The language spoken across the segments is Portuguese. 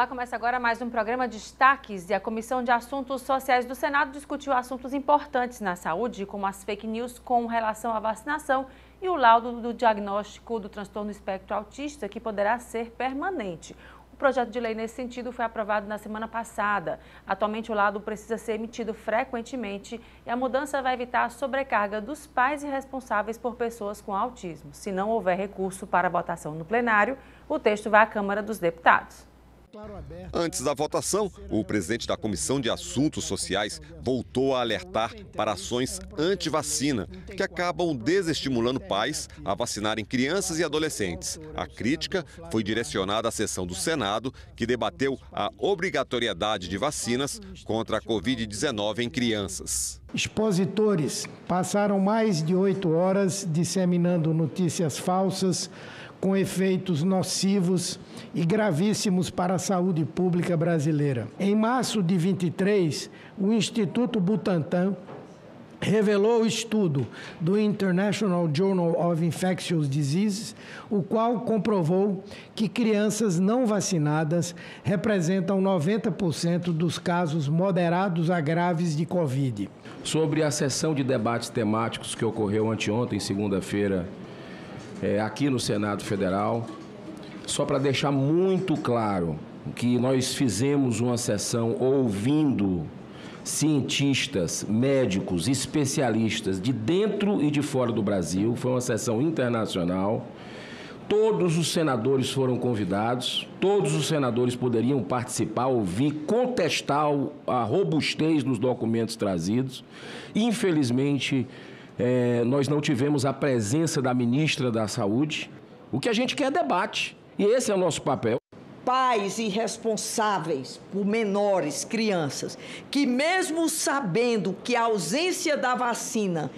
Olá, começa agora mais um programa Destaques e a Comissão de Assuntos Sociais do Senado discutiu assuntos importantes na saúde, como as fake news com relação à vacinação e o laudo do diagnóstico do transtorno espectro autista, que poderá ser permanente. O projeto de lei nesse sentido foi aprovado na semana passada. Atualmente o laudo precisa ser emitido frequentemente e a mudança vai evitar a sobrecarga dos pais e responsáveis por pessoas com autismo. Se não houver recurso para votação no plenário, o texto vai à Câmara dos Deputados. Antes da votação, o presidente da Comissão de Assuntos Sociais voltou a alertar para ações anti-vacina, que acabam desestimulando pais a vacinarem crianças e adolescentes. A crítica foi direcionada à sessão do Senado, que debateu a obrigatoriedade de vacinas contra a Covid-19 em crianças. Expositores passaram mais de 8 horas disseminando notícias falsas, com efeitos nocivos e gravíssimos para a saúde pública brasileira. Em março de 23, o Instituto Butantan revelou o estudo do International Journal of Infectious Diseases, o qual comprovou que crianças não vacinadas representam 90% dos casos moderados a graves de Covid. Sobre a sessão de debates temáticos que ocorreu anteontem, segunda-feira, aqui no Senado Federal, só para deixar muito claro que nós fizemos uma sessão ouvindo cientistas, médicos, especialistas de dentro e de fora do Brasil, foi uma sessão internacional. Todos os senadores foram convidados, todos os senadores poderiam participar, ouvir, contestar a robustez dos documentos trazidos. Infelizmente, nós não tivemos a presença da ministra da Saúde. O que a gente quer é debate, e esse é o nosso papel. Pais irresponsáveis por menores, crianças, que mesmo sabendo que a ausência da vacina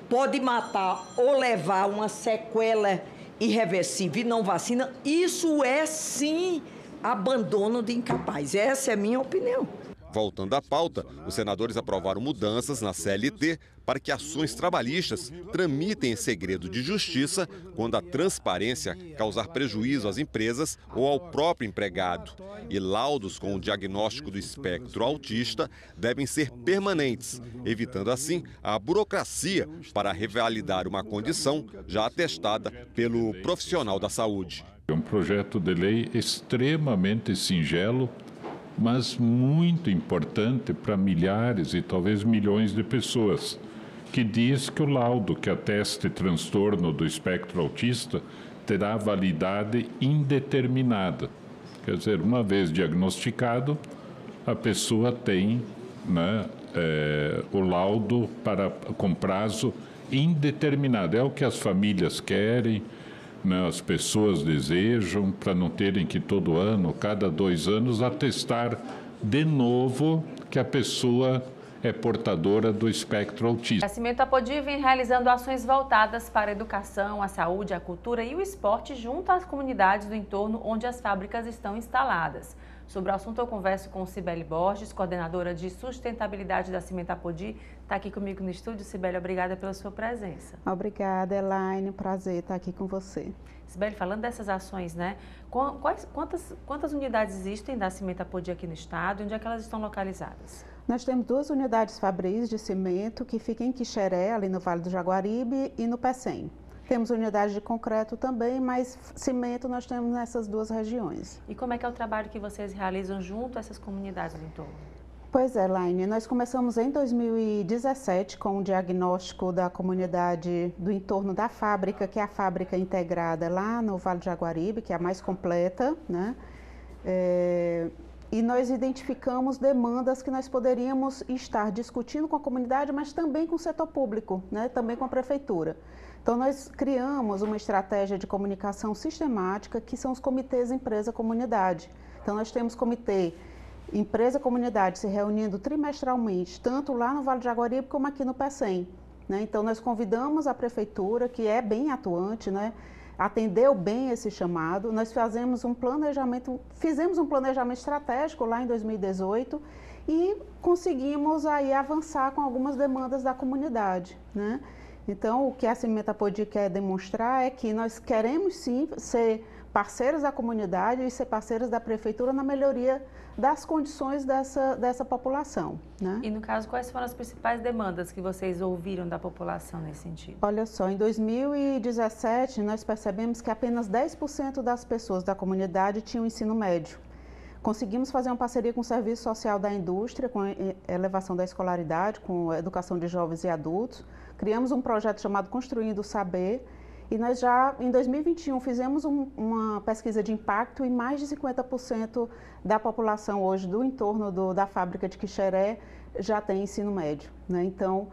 pode matar ou levar uma sequela irreversível e não vacina, isso é sim abandono de incapaz. Essa é a minha opinião. Voltando à pauta, os senadores aprovaram mudanças na CLT para que ações trabalhistas tramitem em segredo de justiça quando a transparência causar prejuízo às empresas ou ao próprio empregado. E laudos com o diagnóstico do espectro autista devem ser permanentes, evitando assim a burocracia para revalidar uma condição já atestada pelo profissional da saúde. É um projeto de lei extremamente singelo, mas muito importante para milhares e talvez milhões de pessoas, que diz que o laudo que ateste transtorno do espectro autista terá validade indeterminada. Quer dizer, uma vez diagnosticado, a pessoa tem, o laudo com prazo indeterminado. É o que as famílias querem, as pessoas desejam, para não terem que todo ano, cada 2 anos, atestar de novo que a pessoa é portadora do espectro autista. A Nascimento Apodi vem realizando ações voltadas para a educação, a saúde, a cultura e o esporte junto às comunidades do entorno onde as fábricas estão instaladas. Sobre o assunto eu converso com Cibele Borges, coordenadora de sustentabilidade da Nascimento Apodi. Está aqui comigo no estúdio. Cibele, obrigada pela sua presença. Obrigada, Elaine. Prazer estar aqui com você. Cibele, falando dessas ações, quantas unidades existem da Nascimento Apodi aqui no estado e onde é que elas estão localizadas? Nós temos 2 unidades fabris de cimento que ficam em Quixeré, ali no Vale do Jaguaribe, e no Pecém. Temos unidade de concreto também, mas cimento nós temos nessas 2 regiões. E como é que é o trabalho que vocês realizam junto a essas comunidades do entorno? Pois é, Laine, nós começamos em 2017 com o diagnóstico da comunidade do entorno da fábrica, que é a fábrica integrada lá no Vale do Jaguaribe, que é a mais completa, né? E nós identificamos demandas que nós poderíamos estar discutindo com a comunidade, mas também com o setor público, né? Também com a prefeitura. Então, nós criamos uma estratégia de comunicação sistemática, que são os comitês empresa-comunidade. Então, nós temos comitê empresa-comunidade se reunindo trimestralmente, tanto lá no Vale do Jaguaribe como aqui no Pecém, né? Então, nós convidamos a prefeitura, que é bem atuante, né? Atendeu bem esse chamado. Nós fizemos um planejamento estratégico lá em 2018 e conseguimos aí avançar com algumas demandas da comunidade, né? Então, o que a Nascimento Apodi quer demonstrar é que nós queremos sim ser parceiros da comunidade e ser parceiros da prefeitura na melhoria das condições dessa população, né? E no caso, quais foram as principais demandas que vocês ouviram da população nesse sentido? Olha só, em 2017 nós percebemos que apenas 10% das pessoas da comunidade tinham ensino médio. Conseguimos fazer uma parceria com o Serviço Social da Indústria, com a elevação da escolaridade, com a educação de jovens e adultos. Criamos um projeto chamado Construindo o Saber e nós já, em 2021, fizemos uma pesquisa de impacto e mais de 50% da população hoje do entorno da fábrica de Quixeré já tem ensino médio, né? Então,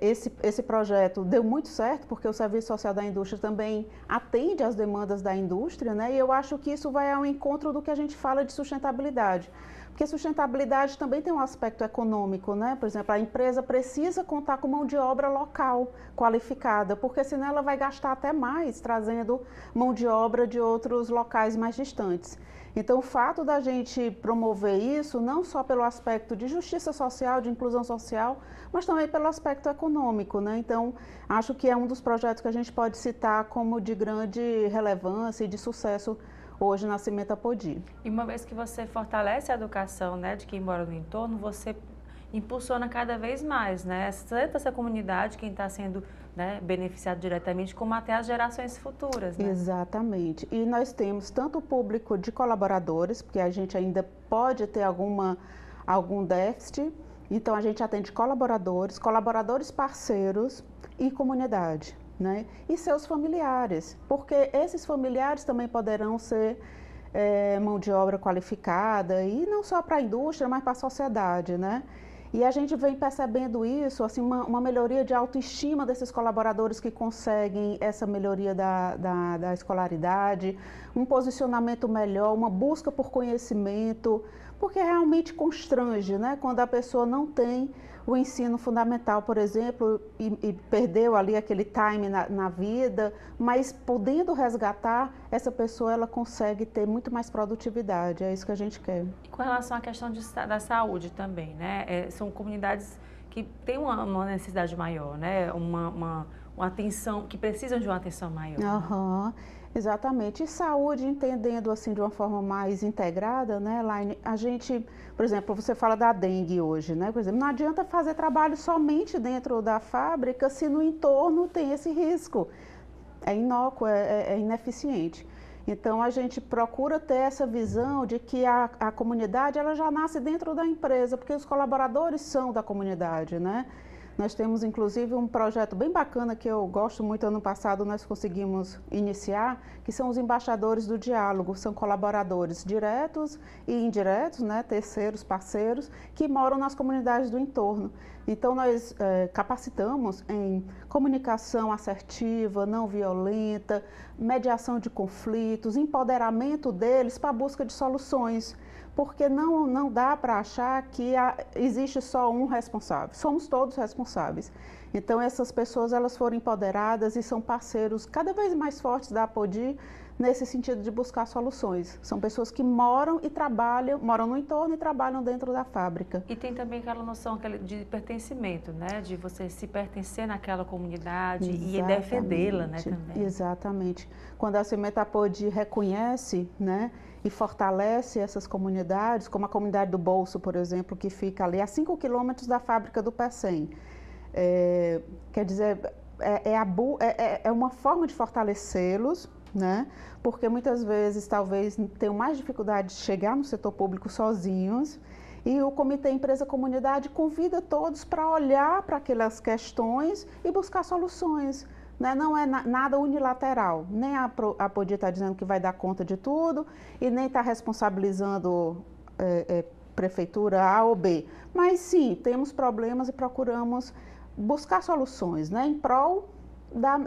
esse projeto deu muito certo, porque o Serviço Social da Indústria também atende às demandas da indústria, né? E eu acho que isso vai ao encontro do que a gente fala de sustentabilidade. Porque sustentabilidade também tem um aspecto econômico, né? Por exemplo, a empresa precisa contar com mão de obra local, qualificada, porque senão ela vai gastar até mais trazendo mão de obra de outros locais mais distantes. Então, o fato da gente promover isso, não só pelo aspecto de justiça social, de inclusão social, mas também pelo aspecto econômico, né? Então, acho que é um dos projetos que a gente pode citar como de grande relevância e de sucesso hoje na Cimenta Apodi. E uma vez que você fortalece a educação, né, de quem mora no entorno, você impulsiona cada vez mais, né? Tanto essa comunidade, quem está sendo, né, beneficiado diretamente, como até as gerações futuras, né? Exatamente. E nós temos tanto o público de colaboradores, porque a gente ainda pode ter algum déficit, então a gente atende colaboradores parceiros e comunidade, né? E seus familiares, porque esses familiares também poderão ser mão de obra qualificada, e não só para a indústria, mas para a sociedade, né? E a gente vem percebendo isso, assim, uma melhoria de autoestima desses colaboradores que conseguem essa melhoria da escolaridade, um posicionamento melhor, uma busca por conhecimento, porque realmente constrange, né? Quando a pessoa não tem o ensino fundamental, por exemplo, e perdeu ali aquele time na vida, mas podendo resgatar, essa pessoa ela consegue ter muito mais produtividade, é isso que a gente quer. E com relação à questão da saúde também, né? São comunidades que têm uma necessidade maior, né? Uma atenção, que precisam de uma atenção maior. Uhum. Exatamente. E saúde, entendendo assim de uma forma mais integrada, né, Elaine? A gente, por exemplo, você fala da dengue hoje, né? Por exemplo, não adianta fazer trabalho somente dentro da fábrica se no entorno tem esse risco. É inócuo, é ineficiente. Então, a gente procura ter essa visão de que a comunidade ela já nasce dentro da empresa, porque os colaboradores são da comunidade, né? Nós temos, inclusive, um projeto bem bacana que eu gosto muito. Ano passado nós conseguimos iniciar, que são os embaixadores do diálogo. São colaboradores diretos e indiretos, né, terceiros, parceiros, que moram nas comunidades do entorno. Então, nós capacitamos em comunicação assertiva, não violenta, mediação de conflitos, empoderamento deles para a busca de soluções. Porque não dá para achar que existe só um responsável, somos todos responsáveis. Então, essas pessoas elas foram empoderadas e são parceiros cada vez mais fortes da Apodi nesse sentido de buscar soluções. São pessoas que moram e trabalham, moram no entorno e trabalham dentro da fábrica. E tem também aquela noção de pertencimento, né? De você se pertencer naquela comunidade. Exatamente. E defendê-la, né, também. Exatamente. Quando a Cimenta Apodi reconhece, né, e fortalece essas comunidades, como a comunidade do Bolso, por exemplo, que fica ali a 5 quilômetros da fábrica do Pecém. Quer dizer, é uma forma de fortalecê-los, né? Porque muitas vezes talvez tenham mais dificuldade de chegar no setor público sozinhos, e o Comitê Empresa Comunidade convida todos para olhar para aquelas questões e buscar soluções. Né? Não é nada unilateral, nem a Apodi está dizendo que vai dar conta de tudo e nem está responsabilizando prefeitura A ou B, mas sim, temos problemas e procuramos buscar soluções, né, em prol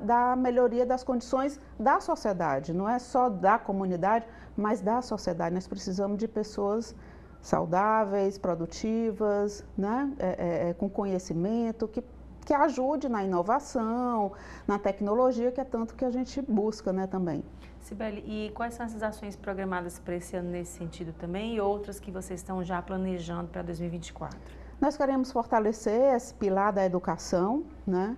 da melhoria das condições da sociedade, não é só da comunidade, mas da sociedade. Nós precisamos de pessoas saudáveis, produtivas, né, com conhecimento, que ajude na inovação, na tecnologia, que é tanto que a gente busca, né, também. Sibeli, e quais são essas ações programadas para esse ano nesse sentido também e outras que vocês estão já planejando para 2024? Nós queremos fortalecer esse pilar da educação, né?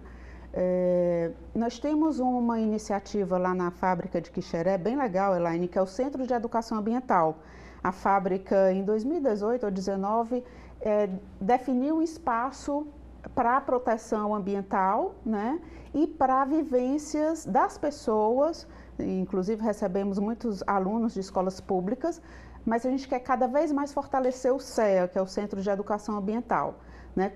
Nós temos uma iniciativa lá na fábrica de Quixeré, bem legal, Elaine, que é o Centro de Educação Ambiental. A fábrica, em 2018 ou 2019, definiu um espaço para a proteção ambiental, né, e para vivências das pessoas. Inclusive recebemos muitos alunos de escolas públicas, mas a gente quer cada vez mais fortalecer o CEA, que é o Centro de Educação Ambiental. Né,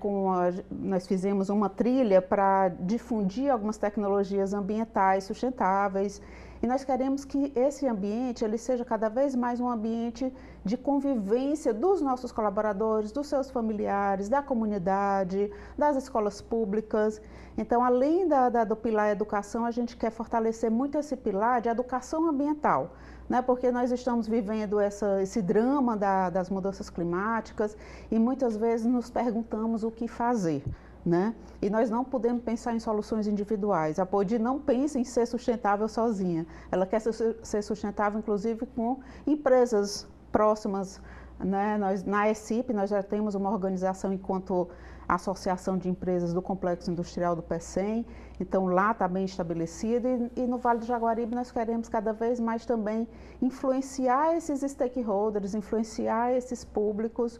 nós fizemos uma trilha para difundir algumas tecnologias ambientais sustentáveis, e nós queremos que esse ambiente ele seja cada vez mais um ambiente de convivência dos nossos colaboradores, dos seus familiares, da comunidade, das escolas públicas. Então, além do pilar educação, a gente quer fortalecer muito esse pilar de educação ambiental, né? Porque nós estamos vivendo esse drama das mudanças climáticas e muitas vezes nos perguntamos o que fazer, né? E nós não podemos pensar em soluções individuais. A Podi não pensa em ser sustentável sozinha. Ela quer ser sustentável, inclusive, com empresas próximas, né? Na ECIP, nós já temos uma organização enquanto Associação de Empresas do Complexo Industrial do PECEM, então lá está bem estabelecido, e no Vale do Jaguaribe nós queremos cada vez mais também influenciar esses stakeholders, influenciar esses públicos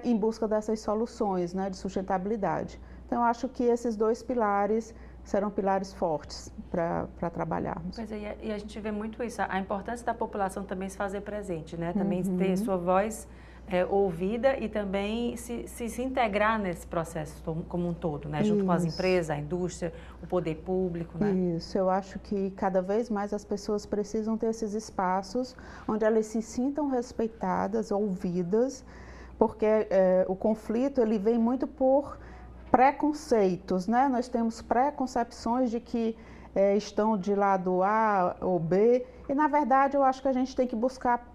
em busca dessas soluções, né, de sustentabilidade. Então eu acho que esses dois pilares serão pilares fortes para trabalharmos. Pois é, e a gente vê muito isso, a importância da população também se fazer presente, né? Também ter sua voz ouvida e também se integrar nesse processo como um todo, né? Junto com as empresas, a indústria, o poder público, né? Isso, eu acho que cada vez mais as pessoas precisam ter esses espaços onde elas se sintam respeitadas, ouvidas, porque o conflito ele vem muito por preconceitos, né? Nós temos preconcepções de que estão de lado A ou B, e na verdade eu acho que a gente tem que buscar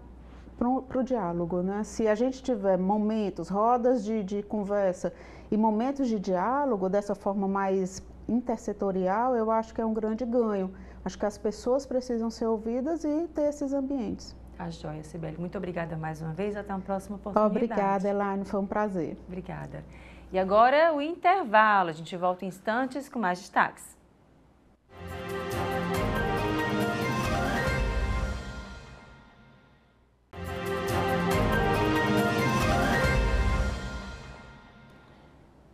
para o diálogo, né? Se a gente tiver momentos, rodas de conversa e momentos de diálogo dessa forma mais intersetorial, eu acho que é um grande ganho. Acho que as pessoas precisam ser ouvidas e ter esses ambientes. A joia, Cibele. Muito obrigada mais uma vez. Até uma próxima oportunidade. Obrigada, Elaine. Foi um prazer. Obrigada. E agora o intervalo. A gente volta em instantes com mais destaques.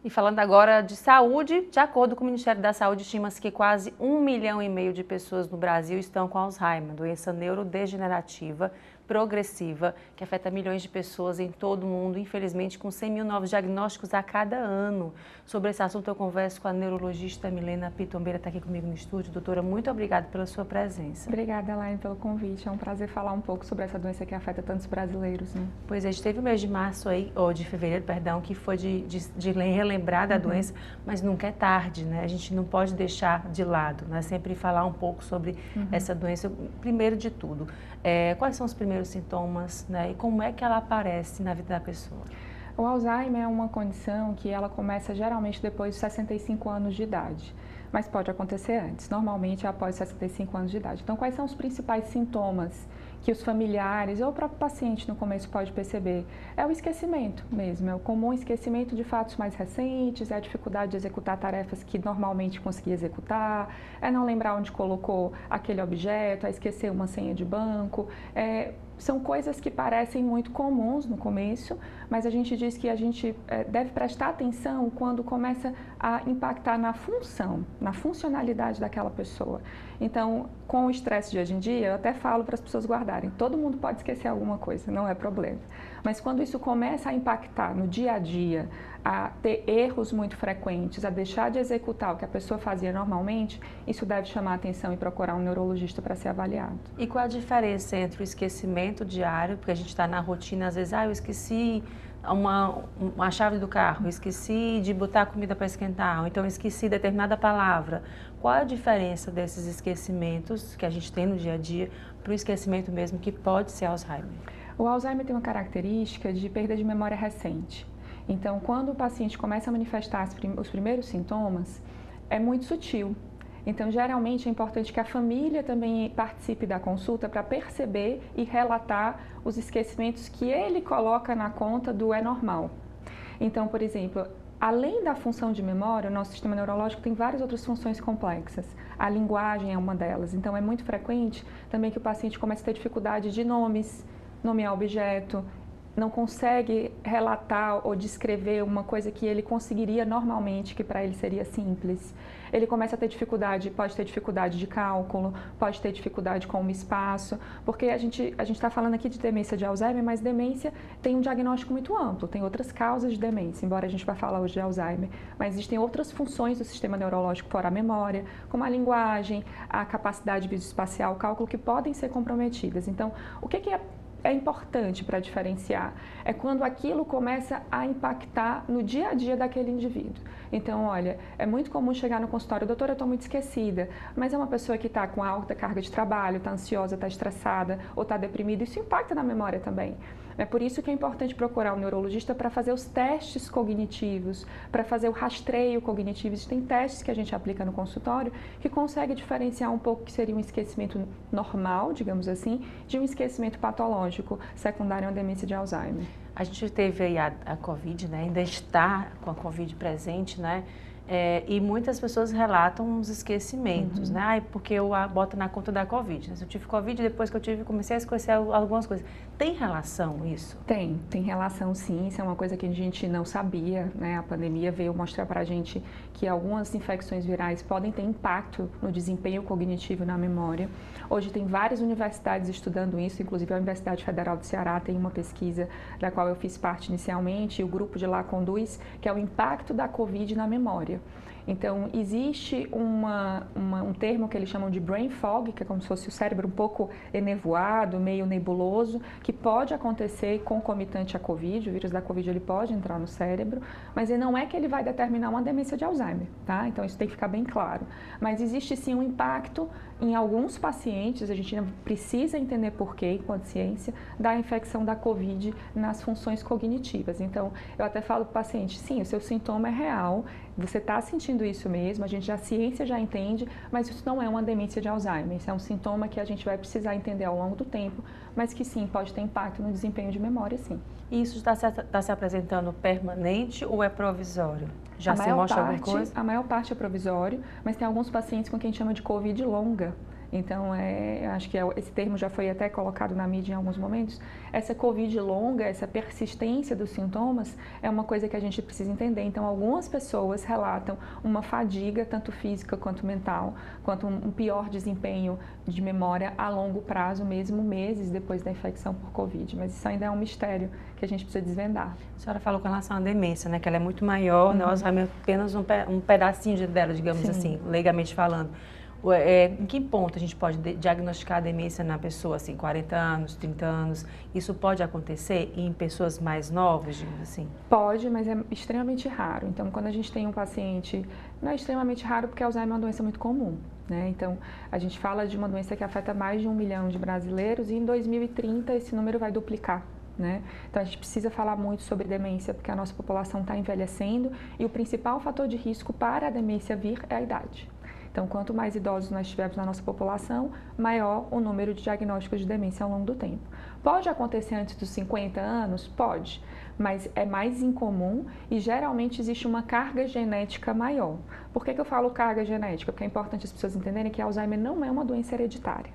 E falando agora de saúde, de acordo com o Ministério da Saúde, estima-se que quase 1,5 milhão de pessoas no Brasil estão com Alzheimer, doença neurodegenerativa progressiva, que afeta milhões de pessoas em todo o mundo, infelizmente com 100 mil novos diagnósticos a cada ano. Sobre esse assunto eu converso com a neurologista Milena Pitombeira, está aqui comigo no estúdio. Doutora, muito obrigada pela sua presença. Obrigada, Elaine, pelo convite. É um prazer falar um pouco sobre essa doença que afeta tantos brasileiros, né? Pois é, a gente teve o mês de março aí, ou de fevereiro, perdão, que foi de relembrar da doença, mas nunca é tarde, né? A gente não pode deixar de lado, né? Sempre falar um pouco sobre essa doença. Primeiro de tudo, quais são os primeiros sintomas, né? E como é que ela aparece na vida da pessoa? O Alzheimer é uma condição que ela começa geralmente depois de 65 anos de idade, mas pode acontecer antes, normalmente após 65 anos de idade. Então, quais são os principais sintomas que os familiares ou o próprio paciente no começo pode perceber? É o esquecimento mesmo, é o comum esquecimento de fatos mais recentes, é a dificuldade de executar tarefas que normalmente conseguia executar, é não lembrar onde colocou aquele objeto, é esquecer uma senha de banco, são coisas que parecem muito comuns no começo, mas a gente diz que a gente deve prestar atenção quando começa a impactar na função, na funcionalidade daquela pessoa. Então, com o estresse de hoje em dia, eu até falo para as pessoas guardarem. Todo mundo pode esquecer alguma coisa, não é problema. Mas quando isso começa a impactar no dia a dia, a ter erros muito frequentes, a deixar de executar o que a pessoa fazia normalmente, isso deve chamar a atenção e procurar um neurologista para ser avaliado. E qual a diferença entre o esquecimento diário, porque a gente está na rotina, às vezes, eu esqueci uma chave do carro, eu esqueci de botar comida para esquentar, ou então eu esqueci determinada palavra. Qual a diferença desses esquecimentos que a gente tem no dia a dia para o esquecimento mesmo que pode ser Alzheimer? O Alzheimer tem uma característica de perda de memória recente. Então, quando o paciente começa a manifestar os primeiros sintomas, é muito sutil. Então, geralmente, é importante que a família também participe da consulta para perceber e relatar os esquecimentos que ele coloca na conta do é normal. Então, por exemplo, além da função de memória, o nosso sistema neurológico tem várias outras funções complexas. A linguagem é uma delas, então é muito frequente também que o paciente comece a ter dificuldade de nomes, nomear objeto, não consegue relatar ou descrever uma coisa que ele conseguiria normalmente, que para ele seria simples. Ele começa a ter dificuldade, pode ter dificuldade de cálculo, pode ter dificuldade com o espaço, porque a gente está falando aqui de demência de Alzheimer, mas demência tem um diagnóstico muito amplo, tem outras causas de demência, embora a gente vá falar hoje de Alzheimer, mas existem outras funções do sistema neurológico fora a memória, como a linguagem, a capacidade visoespacial, o cálculo, que podem ser comprometidas. Então, o que é importante para diferenciar? É quando aquilo começa a impactar no dia a dia daquele indivíduo. Então, olha, é muito comum chegar no consultório, doutora, eu estou muito esquecida, mas é uma pessoa que está com alta carga de trabalho, está ansiosa, está estressada ou está deprimida, isso impacta na memória também. É por isso que é importante procurar um neurologista para fazer os testes cognitivos, para fazer o rastreio cognitivo. Existem testes que a gente aplica no consultório que consegue diferenciar um pouco o que seria um esquecimento normal, digamos assim, de um esquecimento patológico secundário a uma demência de Alzheimer. A gente teve aí a Covid, né? Ainda está com a Covid presente, né? E muitas pessoas relatam os esquecimentos, né? Ai, porque eu boto na conta da Covid. Né? Se eu tive Covid, depois que eu tive, comecei a esquecer algumas coisas. Tem relação isso? Tem relação sim, isso é uma coisa que a gente não sabia, né? A pandemia veio mostrar pra gente que algumas infecções virais podem ter impacto no desempenho cognitivo, na memória. Hoje tem várias universidades estudando isso, inclusive a Universidade Federal do Ceará tem uma pesquisa da qual eu fiz parte inicialmente, e o grupo de lá conduz, que é o impacto da Covid na memória. Então, existe um termo que eles chamam de brain fog, que é como se fosse o cérebro um pouco enevoado, meio nebuloso, que pode acontecer concomitante à Covid. O vírus da Covid ele pode entrar no cérebro, mas ele não é que ele vai determinar uma demência de Alzheimer, tá? Então, isso tem que ficar bem claro. Mas existe sim um impacto em alguns pacientes, a gente precisa entender por quê, enquanto ciência, da infecção da Covid nas funções cognitivas. Então, eu até falo para o paciente, sim, o seu sintoma é real, você está sentindo isso mesmo, a ciência já entende, mas isso não é uma demência de Alzheimer, isso é um sintoma que a gente vai precisar entender ao longo do tempo, mas que sim, pode ter impacto no desempenho de memória, sim. E isso está se apresentando permanente ou é provisório? Já se mostra alguma coisa? A maior parte é provisório, mas tem alguns pacientes com quem a gente chama de Covid longa. Então, acho que esse termo já foi até colocado na mídia em alguns momentos. Essa Covid longa, essa persistência dos sintomas, é uma coisa que a gente precisa entender. Então, algumas pessoas relatam uma fadiga, tanto física quanto mental, quanto um pior desempenho de memória a longo prazo, mesmo meses depois da infecção por Covid. Mas isso ainda é um mistério que a gente precisa desvendar. A senhora falou com relação à demência, né? Que ela é muito maior, né? O Alzheimer é apenas um pedacinho dela, digamos assim, legalmente falando. Em que ponto a gente pode diagnosticar a demência na pessoa, assim, 40 anos, 30 anos? Isso pode acontecer em pessoas mais novas, digamos assim? Pode, mas é extremamente raro. Então, quando a gente tem um paciente, não é extremamente raro porque Alzheimer é uma doença muito comum, né? Então, a gente fala de uma doença que afeta mais de 1 milhão de brasileiros e em 2030 esse número vai duplicar. Né? Então, a gente precisa falar muito sobre demência porque a nossa população está envelhecendo e o principal fator de risco para a demência vir é a idade. Então, quanto mais idosos nós tivermos na nossa população, maior o número de diagnósticos de demência ao longo do tempo. Pode acontecer antes dos 50 anos? Pode, mas é mais incomum e geralmente existe uma carga genética maior. Por que eu falo carga genética? Porque é importante as pessoas entenderem que Alzheimer não é uma doença hereditária.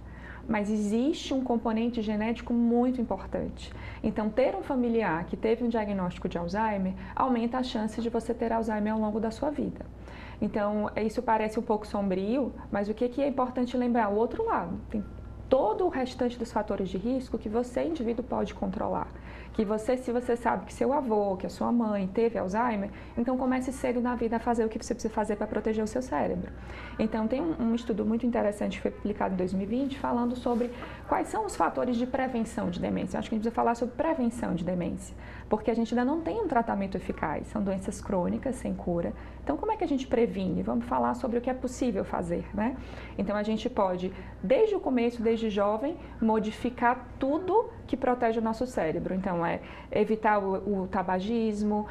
Mas existe um componente genético muito importante. Então, ter um familiar que teve um diagnóstico de Alzheimer aumenta a chance de você ter Alzheimer ao longo da sua vida. Então, isso parece um pouco sombrio, mas o que é importante lembrar? O outro lado, tem todo o restante dos fatores de risco que você, indivíduo, pode controlar. Que você, se você sabe que seu avô, que a sua mãe teve Alzheimer, então comece cedo na vida a fazer o que você precisa fazer para proteger o seu cérebro. Então, tem um estudo muito interessante que foi publicado em 2020, falando sobre quais são os fatores de prevenção de demência. Eu acho que a gente precisa falar sobre prevenção de demência, porque a gente ainda não tem um tratamento eficaz, são doenças crônicas, sem cura. Então, como é que a gente previne? Vamos falar sobre o que é possível fazer, né? Então, a gente pode, desde o começo, desde jovem, modificar tudo que protege o nosso cérebro. Então, é evitar o tabagismo,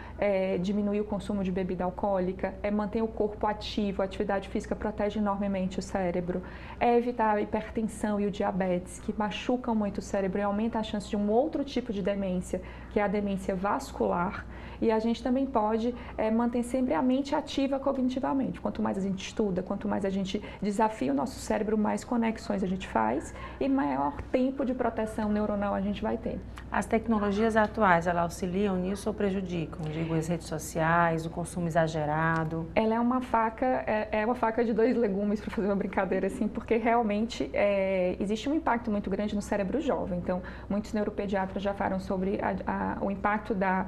diminuir o consumo de bebida alcoólica, manter o corpo ativo, a atividade física protege enormemente o cérebro, evitar a hipertensão e o diabetes, que machucam muito o cérebro e aumenta a chance de um outro tipo de demência, que é a demência vascular. E a gente também pode manter sempre a mente ativa cognitivamente. Quanto mais a gente estuda, quanto mais a gente desafia o nosso cérebro, mais conexões a gente faz e maior tempo de proteção neuronal a gente vai ter. As tecnologias atuais, elas auxiliam nisso ou prejudicam? Digo, as redes sociais, o consumo exagerado? Ela é uma faca de dois legumes, para fazer uma brincadeira assim, porque realmente existe um impacto muito grande no cérebro jovem. Então, muitos neuropediatras já falaram sobre o impacto da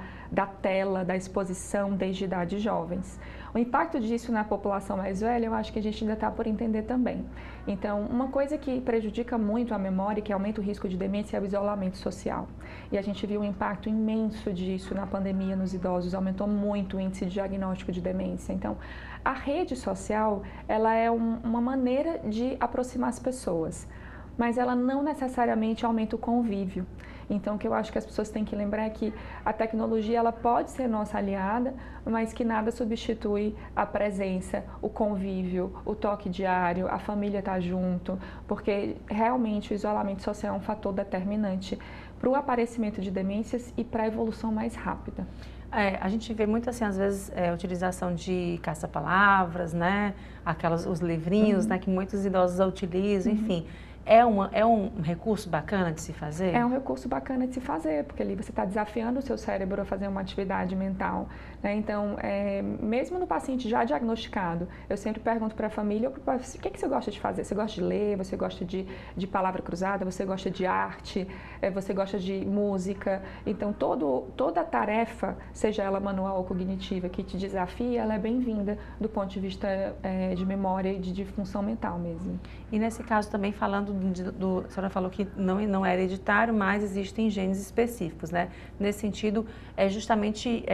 tela, da exposição desde idades jovens. O impacto disso na população mais velha, eu acho que a gente ainda está por entender também. Então, uma coisa que prejudica muito a memória e que aumenta o risco de demência é o isolamento social. E a gente viu um impacto imenso disso na pandemia nos idosos, aumentou muito o índice de diagnóstico de demência. Então, a rede social, ela é uma maneira de aproximar as pessoas, mas ela não necessariamente aumenta o convívio. Então, o que eu acho que as pessoas têm que lembrar é que a tecnologia ela pode ser nossa aliada, mas que nada substitui a presença, o convívio, o toque diário, a família estar junto, porque realmente o isolamento social é um fator determinante para o aparecimento de demências e para a evolução mais rápida. A gente vê muito assim, às vezes, a utilização de caça-palavras, né? Os livrinhos, né? Que muitos idosos utilizam, enfim. É um recurso bacana de se fazer? É um recurso bacana de se fazer, porque ali você está desafiando o seu cérebro a fazer uma atividade mental, né? Então, mesmo no paciente já diagnosticado, eu sempre pergunto para a família, o que você gosta de fazer? Você gosta de ler? Você gosta de palavra cruzada? Você gosta de arte? Você gosta de música? Então, toda tarefa, seja ela manual ou cognitiva, que te desafia, ela é bem-vinda do ponto de vista de memória e de função mental mesmo. E nesse caso também falando a senhora falou que não é hereditário, mas existem genes específicos, né? Nesse sentido, é justamente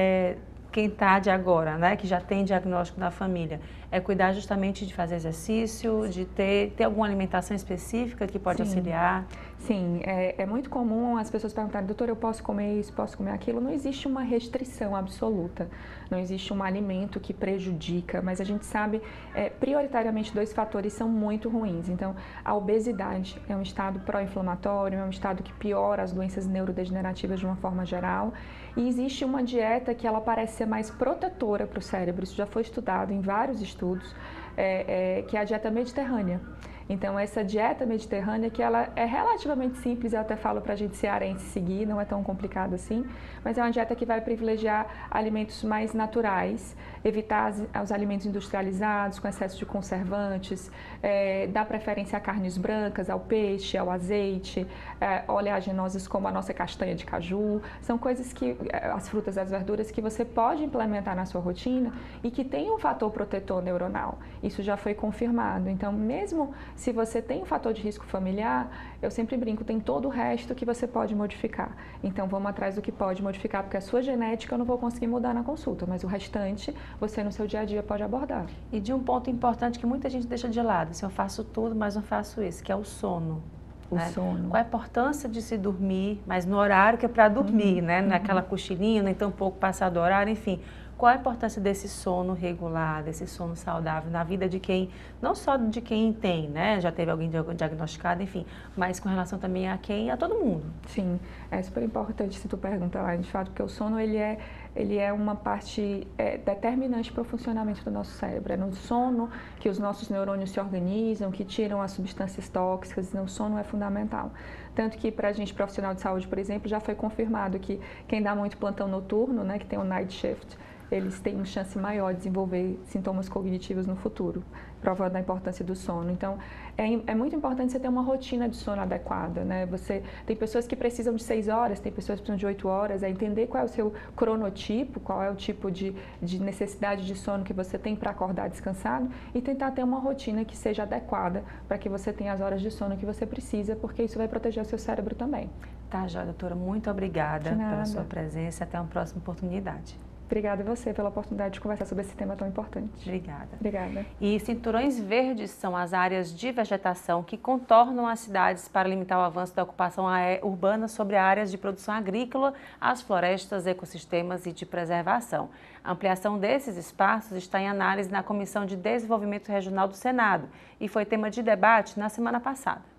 quem está de agora, né? Que já tem diagnóstico da família, cuidar justamente de fazer exercício, de ter alguma alimentação específica que pode auxiliar? Sim, é muito comum as pessoas perguntarem, doutor, eu posso comer isso, posso comer aquilo? Não existe uma restrição absoluta, não existe um alimento que prejudica, mas a gente sabe, prioritariamente, dois fatores são muito ruins. Então, a obesidade é um estado pró-inflamatório, é um estado que piora as doenças neurodegenerativas de uma forma geral, e existe uma dieta que ela parece ser mais protetora para o cérebro, isso já foi estudado em vários estudos, que é a dieta mediterrânea. Então, essa dieta mediterrânea, que ela é relativamente simples, eu até falo para a gente cearense seguir, não é tão complicado assim, mas é uma dieta que vai privilegiar alimentos mais naturais, evitar os alimentos industrializados, com excesso de conservantes, dar preferência a carnes brancas, ao peixe, ao azeite, oleaginosas como a nossa castanha de caju, são coisas que, as frutas e as verduras que você pode implementar na sua rotina e que tem um fator protetor neuronal. Isso já foi confirmado. Então, mesmo se você tem um fator de risco familiar, eu sempre brinco, tem todo o resto que você pode modificar. Então, vamos atrás do que pode modificar, porque a sua genética eu não vou conseguir mudar na consulta, mas o restante você no seu dia a dia pode abordar. E de um ponto importante que muita gente deixa de lado, assim, eu faço tudo, mas não faço isso, que é o sono. O sono. Qual a importância de se dormir, mas no horário que é para dormir, né? Naquela cochilinha, nem tão pouco passado do horário, enfim. Qual a importância desse sono regular, desse sono saudável na vida de quem, não só de quem tem, né? Já teve alguém diagnosticado, enfim, mas com relação também a todo mundo. Sim, é super importante se tu perguntar, de fato, porque o sono ele é uma parte determinante para o funcionamento do nosso cérebro. É no sono que os nossos neurônios se organizam, que tiram as substâncias tóxicas, então o sono é fundamental. Tanto que para a gente profissional de saúde, por exemplo, já foi confirmado que quem dá muito plantão noturno, né, que tem o night shift, eles têm uma chance maior de desenvolver sintomas cognitivos no futuro, provando a importância do sono. Então, é muito importante você ter uma rotina de sono adequada, né? Tem pessoas que precisam de 6 horas, tem pessoas que precisam de 8 horas, entender qual é o seu cronotipo, qual é o tipo de necessidade de sono que você tem para acordar descansado e tentar ter uma rotina que seja adequada para que você tenha as horas de sono que você precisa, porque isso vai proteger o seu cérebro também. Tá, já, doutora, muito obrigada pela sua presença. Até uma próxima oportunidade. Obrigada a você pela oportunidade de conversar sobre esse tema tão importante. Obrigada. Obrigada. E cinturões verdes são as áreas de vegetação que contornam as cidades para limitar o avanço da ocupação urbana sobre áreas de produção agrícola, as florestas, ecossistemas e de preservação. A ampliação desses espaços está em análise na Comissão de Desenvolvimento Regional do Senado e foi tema de debate na semana passada.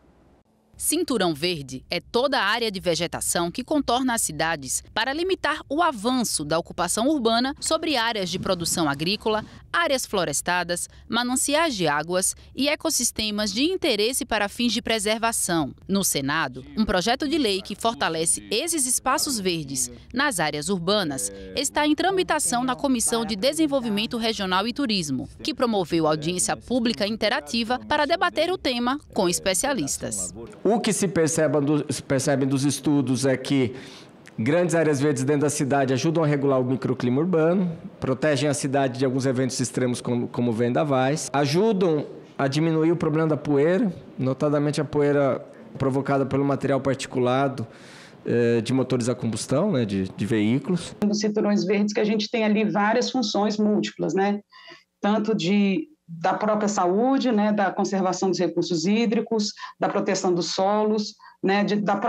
Cinturão verde é toda a área de vegetação que contorna as cidades para limitar o avanço da ocupação urbana sobre áreas de produção agrícola, áreas florestadas, mananciais de águas e ecossistemas de interesse para fins de preservação. No Senado, um projeto de lei que fortalece esses espaços verdes nas áreas urbanas está em tramitação na Comissão de Desenvolvimento Regional e Turismo, que promoveu audiência pública interativa para debater o tema com especialistas. O que se percebe dos estudos é que grandes áreas verdes dentro da cidade ajudam a regular o microclima urbano, protegem a cidade de alguns eventos extremos como vendavais, ajudam a diminuir o problema da poeira, notadamente a poeira provocada pelo material particulado de motores a combustão, né, de veículos. Nos cinturões verdes que a gente tem ali várias funções múltiplas, né? Tanto da própria saúde, né, da conservação dos recursos hídricos, da proteção dos solos, né,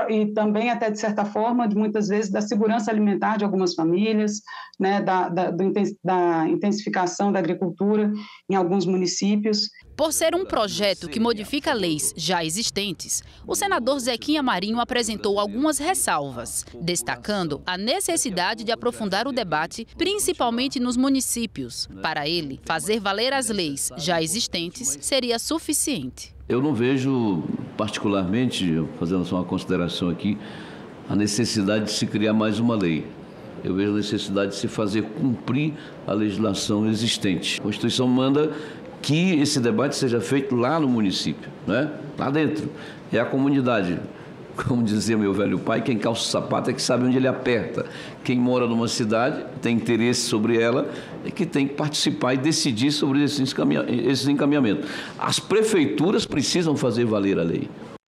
e também até, de certa forma, muitas vezes, da segurança alimentar de algumas famílias, né, da intensificação da agricultura em alguns municípios. Por ser um projeto que modifica leis já existentes, o senador Zequinha Marinho apresentou algumas ressalvas, destacando a necessidade de aprofundar o debate, principalmente nos municípios. Para ele, fazer valer as leis já existentes seria suficiente. Eu não vejo, particularmente, fazendo só uma consideração aqui, a necessidade de se criar mais uma lei. Eu vejo a necessidade de se fazer cumprir a legislação existente. A Constituição manda que esse debate seja feito lá no município, né? Lá dentro. É a comunidade. Como dizia meu velho pai, quem calça o sapato é que sabe onde ele aperta. Quem mora numa cidade, tem interesse sobre ela, é que tem que participar e decidir sobre esses encaminhamentos. As prefeituras precisam fazer valer a lei.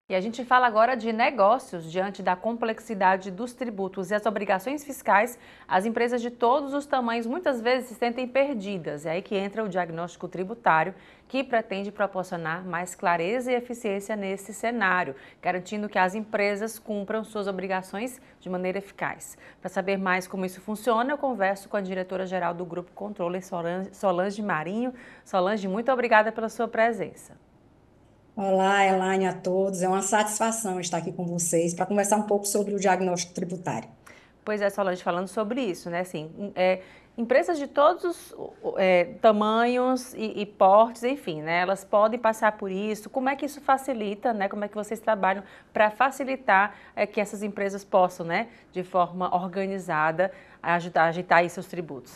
E a gente fala agora de negócios. Diante da complexidade dos tributos e as obrigações fiscais, as empresas de todos os tamanhos muitas vezes se sentem perdidas. É aí que entra o diagnóstico tributário, que pretende proporcionar mais clareza e eficiência nesse cenário, garantindo que as empresas cumpram suas obrigações de maneira eficaz. Para saber mais como isso funciona, eu converso com a diretora-geral do Grupo Controller, Solange Marinho. Solange, muito obrigada pela sua presença. Olá, Elaine, a todos. É uma satisfação estar aqui com vocês para conversar um pouco sobre o diagnóstico tributário. Pois é, Solange, falando sobre isso, né? Assim, empresas de todos os tamanhos e portes, enfim, né? Elas podem passar por isso. Como é que isso facilita, né? Como é que vocês trabalham para facilitar que essas empresas possam, né, de forma organizada, agitar aí seus tributos?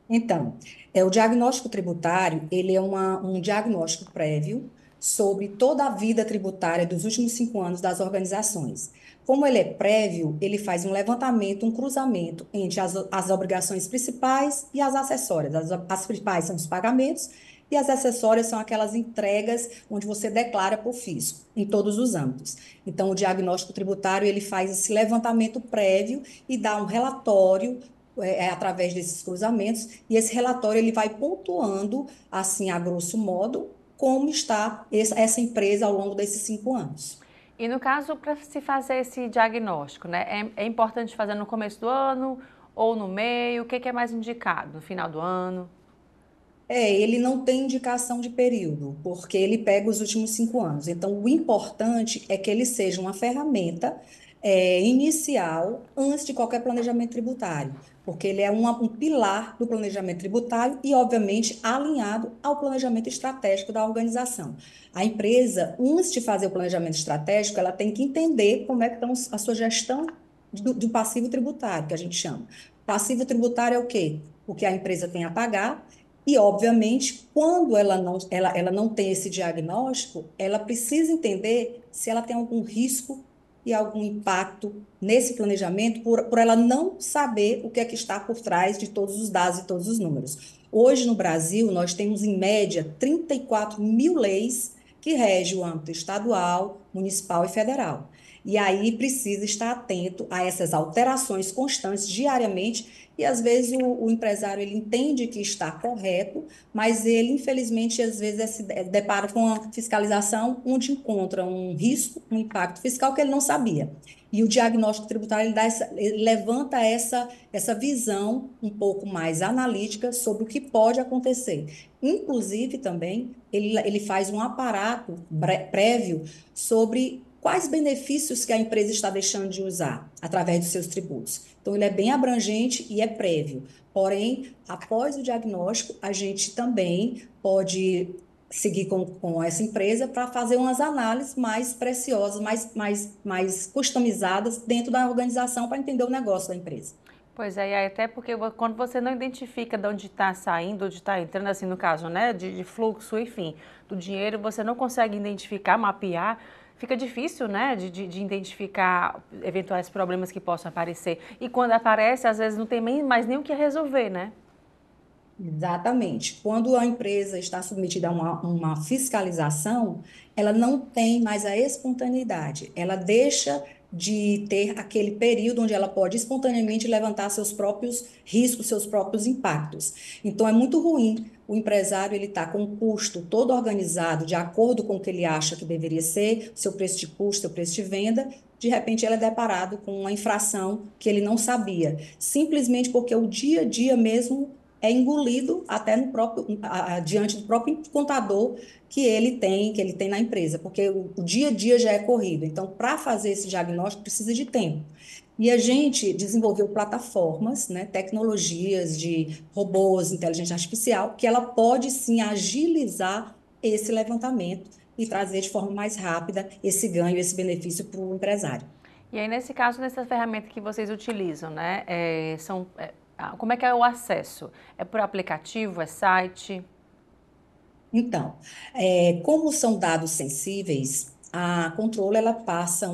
Então, o diagnóstico tributário, ele é um diagnóstico prévio sobre toda a vida tributária dos últimos 5 anos das organizações. Como ele é prévio, ele faz um levantamento, um cruzamento entre as obrigações principais e as acessórias. As principais são os pagamentos e as acessórias são aquelas entregas onde você declara para o fisco, em todos os âmbitos. Então, o diagnóstico tributário, ele faz esse levantamento prévio e dá um relatório através desses cruzamentos, e esse relatório ele vai pontuando, assim, a grosso modo, como está essa empresa ao longo desses 5 anos. E no caso, para se fazer esse diagnóstico, né, é importante fazer no começo do ano ou no meio? O que é mais indicado? No final do ano? Ele não tem indicação de período, porque ele pega os últimos 5 anos. Então, o importante é que ele seja uma ferramenta inicial antes de qualquer planejamento tributário, porque ele é um pilar do planejamento tributário e, obviamente, alinhado ao planejamento estratégico da organização. A empresa, antes de fazer o planejamento estratégico, ela tem que entender como é que está a sua gestão do passivo tributário, que a gente chama. Passivo tributário é o quê? O que a empresa tem a pagar e, obviamente, quando ela não tem esse diagnóstico, ela precisa entender se ela tem algum risco e algum impacto nesse planejamento por ela não saber o que é que está por trás de todos os dados e todos os números. Hoje, no Brasil, nós temos, em média, 34 mil leis que regem o âmbito estadual, municipal e federal. E aí precisa estar atento a essas alterações constantes diariamente. E às vezes o empresário ele entende que está correto, mas ele infelizmente às vezes se depara com a fiscalização onde encontra um risco, um impacto fiscal que ele não sabia. E o diagnóstico tributário ele levanta essa visão um pouco mais analítica sobre o que pode acontecer. Inclusive também ele faz um aparato prévio sobre quais benefícios que a empresa está deixando de usar através dos seus tributos. Então, ele é bem abrangente e é prévio. Porém, após o diagnóstico, a gente também pode seguir com essa empresa para fazer umas análises mais preciosas, mais customizadas dentro da organização para entender o negócio da empresa. Pois é, e até porque quando você não identifica de onde está saindo, onde está entrando, assim, no caso, né, de fluxo, enfim, do dinheiro, você não consegue identificar, mapear, fica difícil, né, de identificar eventuais problemas que possam aparecer. E quando aparece, às vezes não tem mais nem o que resolver, né? Exatamente. Quando a empresa está submetida a uma fiscalização, ela não tem mais a espontaneidade. Ela deixa de ter aquele período onde ela pode espontaneamente levantar seus próprios riscos, seus próprios impactos. Então, é muito ruim o empresário ele está com o custo todo organizado, de acordo com o que ele acha que deveria ser, seu preço de custo, seu preço de venda, de repente ele é deparado com uma infração que ele não sabia, simplesmente porque o dia a dia mesmo é engolido até diante do próprio contador que ele tem na empresa, porque o dia a dia já é corrido. Então, para fazer esse diagnóstico, precisa de tempo. E a gente desenvolveu plataformas, né, tecnologias de robôs, inteligência artificial, que ela pode sim agilizar esse levantamento e trazer de forma mais rápida esse ganho, esse benefício para o empresário. E aí, nesse caso, nessa ferramenta que vocês utilizam, né, como é que é o acesso? É por aplicativo, é site? Então, como são dados sensíveis, a Controle ela passa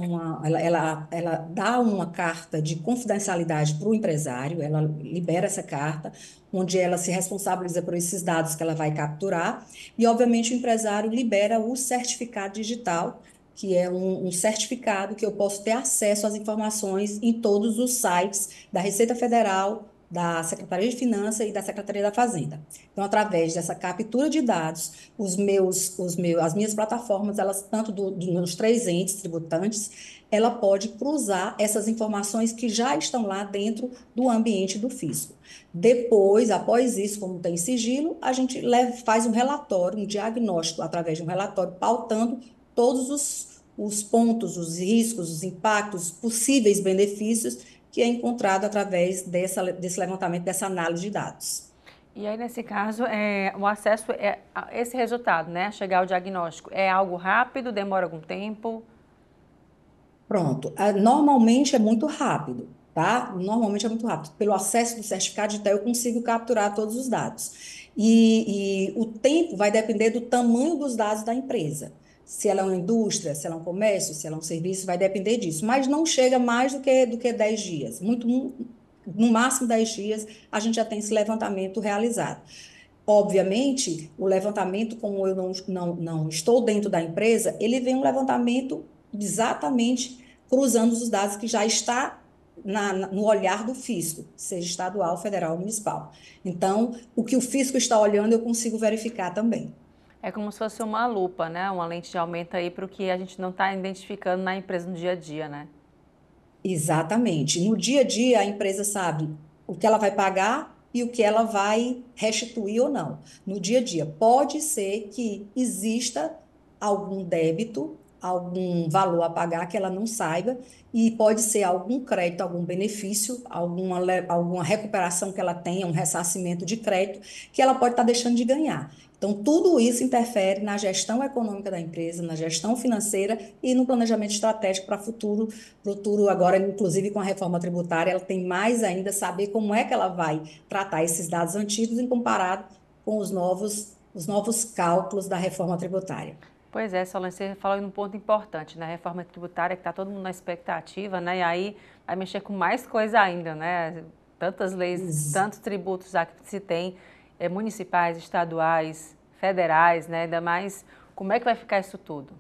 ela dá uma carta de confidencialidade para o empresário, ela libera essa carta, onde ela se responsabiliza por esses dados que ela vai capturar, e obviamente o empresário libera o certificado digital, que é um certificado que eu posso ter acesso às informações em todos os sites da Receita Federal, da Secretaria de Finanças e da Secretaria da Fazenda. Então, através dessa captura de dados, as minhas plataformas, elas tanto dos 3 entes tributantes, ela pode cruzar essas informações que já estão lá dentro do ambiente do fisco. Depois, após isso, como tem sigilo, a gente faz um relatório, um diagnóstico, através de um relatório, pautando todos os pontos, os riscos, os impactos, os possíveis benefícios que é encontrado através desse levantamento, dessa análise de dados. E aí, nesse caso, o acesso a esse resultado, né, chegar ao diagnóstico, é algo rápido, demora algum tempo? Pronto. Normalmente é muito rápido, tá? Normalmente é muito rápido. Pelo acesso do certificado digital, eu consigo capturar todos os dados. E o tempo vai depender do tamanho dos dados da empresa. Se ela é uma indústria, se ela é um comércio, se ela é um serviço, vai depender disso. Mas não chega mais do que 10 dias. No máximo 10 dias, a gente já tem esse levantamento realizado. Obviamente, o levantamento, como eu não estou dentro da empresa, ele vem um levantamento exatamente cruzando os dados que já está no olhar do fisco, seja estadual, federal ou municipal. Então, o que o fisco está olhando, eu consigo verificar também. É como se fosse uma lupa, né? Uma lente de aumento aí para o que a gente não está identificando na empresa no dia a dia, né? Exatamente. No dia a dia, a empresa sabe o que ela vai pagar e o que ela vai restituir ou não. No dia a dia, pode ser que exista algum débito, algum valor a pagar que ela não saiba, e pode ser algum crédito, algum benefício, alguma recuperação que ela tenha, um ressarcimento de crédito, que ela pode estar deixando de ganhar. Então, tudo isso interfere na gestão econômica da empresa, na gestão financeira e no planejamento estratégico para o futuro, agora, inclusive com a reforma tributária, ela tem mais ainda saber como é que ela vai tratar esses dados antigos em comparado com os novos cálculos da reforma tributária. Pois é, Solange, você falou em um ponto importante, né? Reforma tributária, que está todo mundo na expectativa, né? E aí vai mexer com mais coisa ainda, né? Tantas leis, tantos tributos que se tem, municipais, estaduais, federais, né? Ainda mais, como é que vai ficar isso tudo?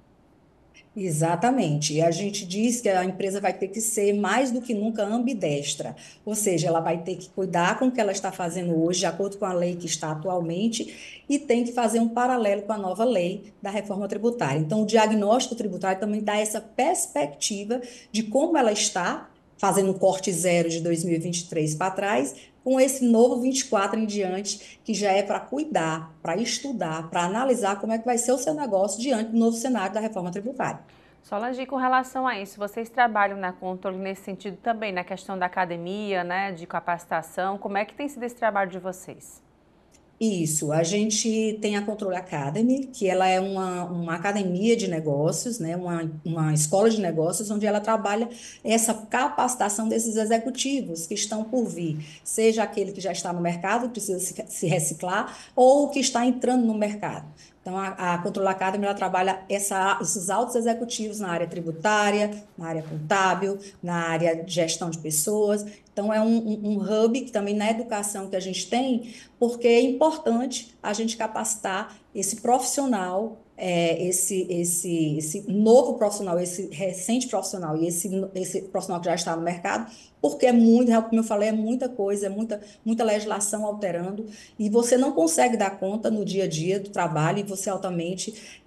Exatamente. E a gente diz que a empresa vai ter que ser mais do que nunca ambidestra, ou seja, ela vai ter que cuidar com o que ela está fazendo hoje, de acordo com a lei que está atualmente, e tem que fazer um paralelo com a nova lei da reforma tributária. Então, o diagnóstico tributário também dá essa perspectiva de como ela está fazendo um corte zero de 2023 para trás, com esse novo 24 em diante, que já é para cuidar, para estudar, para analisar como é que vai ser o seu negócio diante do novo cenário da reforma tributária. Solange, com relação a isso, vocês trabalham na Controle nesse sentido também, na questão da academia, né, de capacitação, como é que tem sido esse trabalho de vocês? Isso, a gente tem a Controle Academy, que ela é uma academia de negócios, né, uma escola de negócios, onde ela trabalha essa capacitação desses executivos que estão por vir, seja aquele que já está no mercado, precisa se reciclar, ou o que está entrando no mercado. Então, a Controle Academy ela trabalha esses altos executivos na área tributária, na área contábil, na área de gestão de pessoas. Então, é um hub que também na educação que a gente tem, porque é importante a gente capacitar esse profissional, esse novo profissional, esse recente profissional e esse profissional que já está no mercado, porque é muito, como eu falei, é muita coisa, é muita legislação alterando, e você não consegue dar conta no dia a dia do trabalho, e você altamente,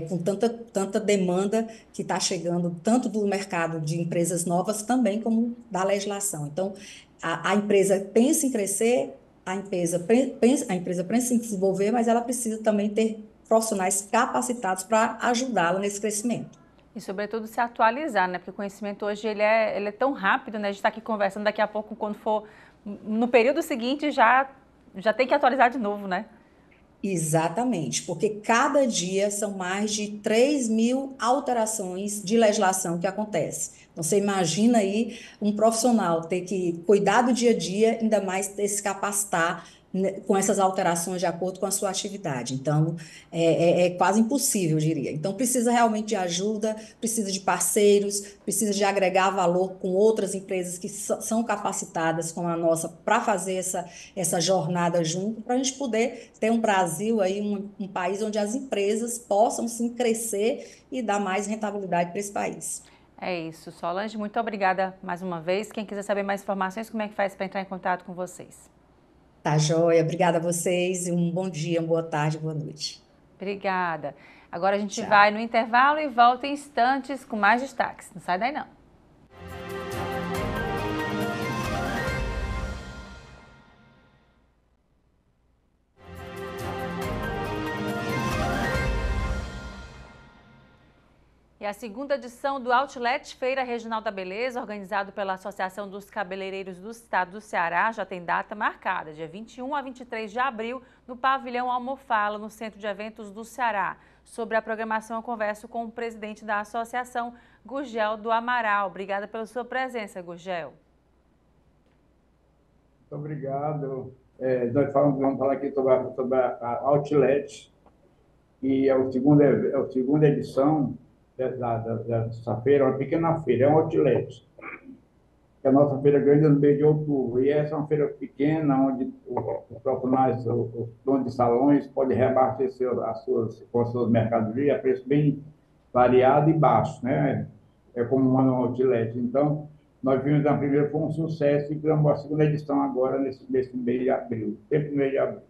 com tanta demanda que está chegando, tanto do mercado de empresas novas, também como da legislação. Então, a empresa pensa em crescer, a empresa pensa em desenvolver, mas ela precisa também ter profissionais capacitados para ajudá-la nesse crescimento. E, sobretudo, se atualizar, né? Porque o conhecimento hoje ele é tão rápido, né? A gente está aqui conversando, daqui a pouco, quando for no período seguinte, já tem que atualizar de novo, né? Exatamente, porque cada dia são mais de 3.000 alterações de legislação que acontecem. Então, você imagina aí um profissional ter que cuidar do dia a dia, ainda mais ter que se capacitar, né, com essas alterações de acordo com a sua atividade. Então, é quase impossível, eu diria. Então, precisa realmente de ajuda, precisa de parceiros, precisa de agregar valor com outras empresas que são capacitadas como a nossa para fazer essa jornada junto, para a gente poder ter um Brasil aí, um país onde as empresas possam sim crescer e dar mais rentabilidade para esse país. É isso, Solange, muito obrigada mais uma vez. Quem quiser saber mais informações, como é que faz para entrar em contato com vocês? Tá joia, obrigada a vocês e um bom dia, uma boa tarde, boa noite. Obrigada. Agora a gente vai no intervalo e volta em instantes com mais destaques. Não sai daí não. E a segunda edição do Outlet Feira Regional da Beleza, organizado pela Associação dos Cabeleireiros do Estado do Ceará, já tem data marcada, dia 21 a 23 de abril, no Pavilhão Almofala, no Centro de Eventos do Ceará. Sobre a programação, eu converso com o presidente da associação, Gurgel do Amaral. Obrigada pela sua presença, Gurgel. Muito obrigado. Nós vamos falar aqui sobre a Outlet, que é a segunda edição dessa feira, uma pequena feira, é um outlet. É a nossa feira grande no mês de outubro. E essa é uma feira pequena, onde os profissionais, os donos de salões, podem reabastecer com as suas mercadorias a preço bem variado e baixo, né? É como um outlet. Então, nós vimos na primeira, foi um sucesso, e criamos a segunda edição agora, nesse mês de abril, sempre no mês de abril.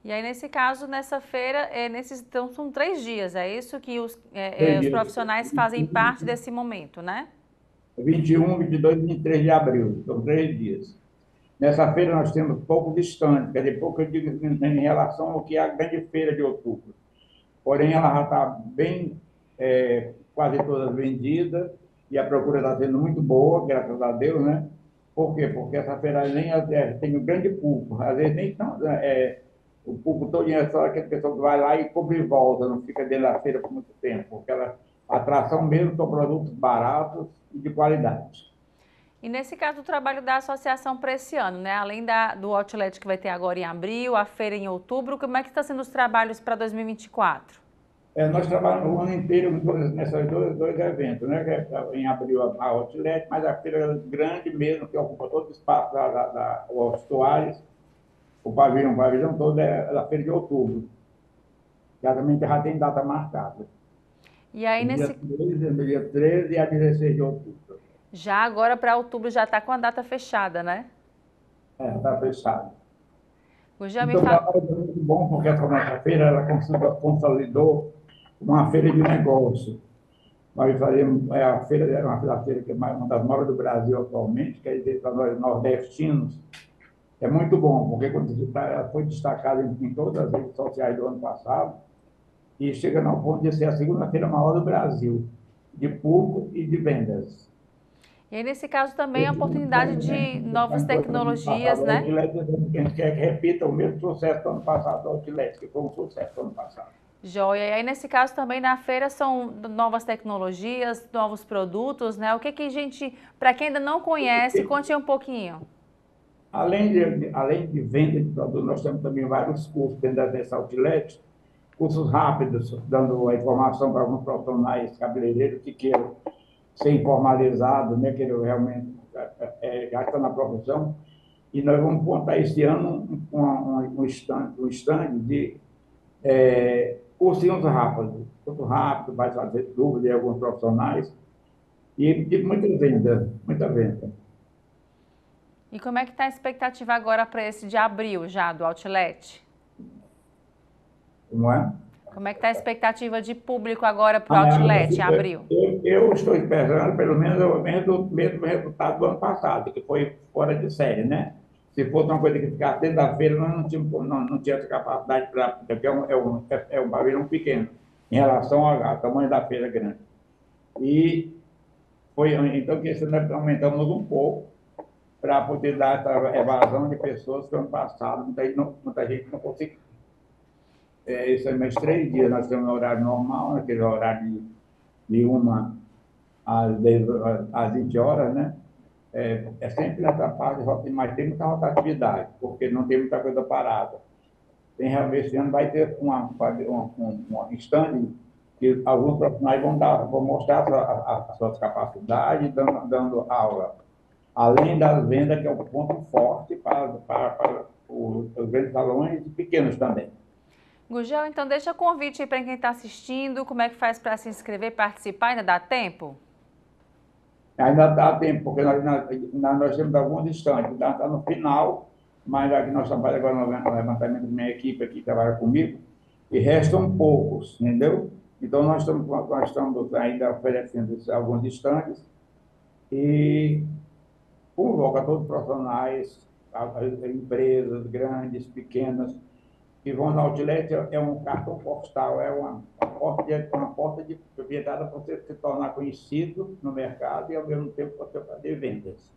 E aí, nesse caso, nessa feira, então, são 3 dias, é isso que os profissionais fazem parte desse momento, né? 21, 22 e 23 de abril, são 3 dias. Nessa feira nós temos pouco distante, quer dizer, pouco eu digo em relação ao que é a grande feira de outubro. Porém, ela já está bem, quase todas vendidas, e a procura está sendo muito boa, graças a Deus, né? Por quê? Porque essa feira tem um grande público, às vezes nem tanto, o público todo é só aquela pessoa que vai lá e compra e volta, não fica dentro da feira por muito tempo, porque a atração mesmo são produtos baratos e de qualidade. E nesse caso, o trabalho da associação para esse ano, né? Além do outlet que vai ter agora em abril, a feira em outubro, como é que estão sendo os trabalhos para 2024? Nós trabalhamos o ano inteiro nesses dois eventos, né? Em abril a outlet, mas a feira grande mesmo, que ocupa todo o espaço os vestuários, o pavilhão todo é da feira de outubro. Já também já tem data marcada. E aí nesse... Dia 13 a 16 de outubro. Já agora para outubro já está com a data fechada, né? Está fechado. Gurgel, então, é muito bom, porque essa nossa feira ela consolidou uma feira de negócio. Nós fazemos a feira, uma feira que é uma das maiores do Brasil atualmente, quer dizer, para nós nordestinos, é muito bom, porque quando foi destacada em todas as redes sociais do ano passado, e chega no ponto de ser a segunda feira maior do Brasil, de público e de vendas. E aí, nesse caso, também a oportunidade de novas tecnologias, né? A gente quer que repita o mesmo sucesso do ano passado, do Outlet, que foi um sucesso do ano passado. Joia. E aí, nesse caso, também na feira são novas tecnologias, novos produtos, né? O que a gente, para quem ainda não conhece, conte um pouquinho. Além de venda de produtos, nós temos também vários cursos dentro dessa Outlet, cursos rápidos, dando a informação para alguns profissionais cabeleireiros que queiram ser informalizados, né, queiram realmente gastar na profissão. E nós vamos montar esse ano um stand de cursinhos rápidos. Curso rápido, vai fazer dúvidas de alguns profissionais e muita venda. E como é que está a expectativa agora para esse de abril já, do Outlet? Como é? Como é que está a expectativa de público agora para o Outlet em abril? Eu estou esperando pelo menos o mesmo resultado do ano passado, que foi fora de série, né? Se fosse uma coisa que ficasse dentro da feira, nós não tinha essa capacidade para... Porque é um pavilhão pequeno em relação ao tamanho da feira grande. E foi então que nós aumentamos um pouco para poder dar essa evasão de pessoas que ano passado muita gente não conseguiu. Isso é mais 3 dias, nós temos um horário normal, naquele horário de 1 às 20 horas, né? É sempre nessa parte, mas tem muita rotatividade, porque não tem muita coisa parada. Realmente, esse ano vai ter um stand que alguns profissionais vão mostrar as suas capacidades, dando aula. Além das vendas, que é o ponto forte para os grandes salões e pequenos também. Gurgel, então deixa o convite aí para quem está assistindo, como é que faz para se inscrever, participar, ainda dá tempo? Ainda dá tempo, porque nós temos alguns estantes, está no final, mas aqui nós estamos agora no levantamento da minha equipe aqui que trabalha comigo, e restam poucos, entendeu? Então nós estamos ainda oferecendo alguns estantes e convoca todos os profissionais, as empresas grandes, pequenas, que vão na Outlet. É um cartão postal, é uma porta de propriedade para você se tornar conhecido no mercado e, ao mesmo tempo, você fazer vendas.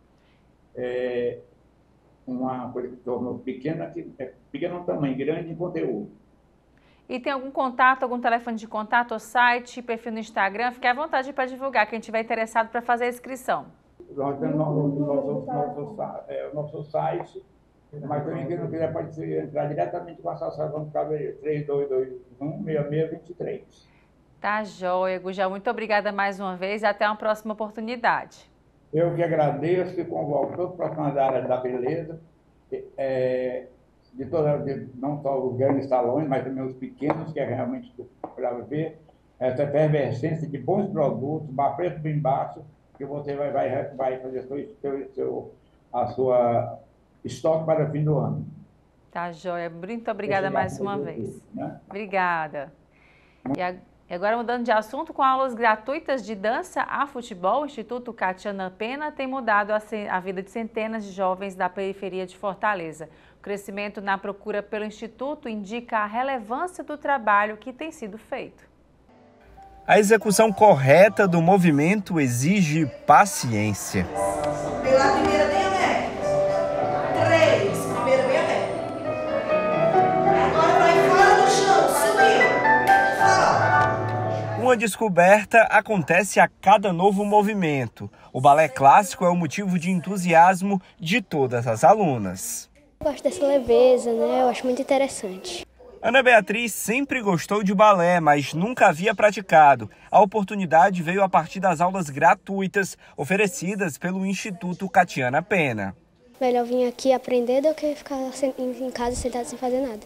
É uma coisa que tornou pequena, que é pequeno no tamanho, grande em conteúdo. E tem algum contato, algum telefone de contato, ou site, perfil no Instagram? Fique à vontade para divulgar, quem estiver interessado para fazer a inscrição. Nós temos o nosso site, mas também quem não quiser pode entrar diretamente com a Associação do Cabeleireiro, 3221-6623. Tá joia, Gurgel. Muito obrigada mais uma vez e até uma próxima oportunidade. Eu que agradeço e convoco todos os profissionais da área da beleza, não só os grandes salões, mas também os pequenos, que é realmente para ver essa efervescência de bons produtos, preço bem baixo, que você vai fazer a sua estoque para o fim do ano. Tá joia. Muito obrigada mais uma vez. Né? Obrigada. E agora, mudando de assunto, com aulas gratuitas de dança a futebol, o Instituto Catiana Pena tem mudado a vida de centenas de jovens da periferia de Fortaleza. O crescimento na procura pelo Instituto indica a relevância do trabalho que tem sido feito. A execução correta do movimento exige paciência. Pela primeira bem aberta. 3, primeira bem aberta. Agora vai fora do chão, subiu. Fora. Uma descoberta acontece a cada novo movimento. O balé clássico é o motivo de entusiasmo de todas as alunas. Eu gosto dessa leveza, né? Eu acho muito interessante. Ana Beatriz sempre gostou de balé, mas nunca havia praticado. A oportunidade veio a partir das aulas gratuitas oferecidas pelo Instituto Catiana Pena. Melhor vir aqui aprender do que ficar em casa sentado sem fazer nada.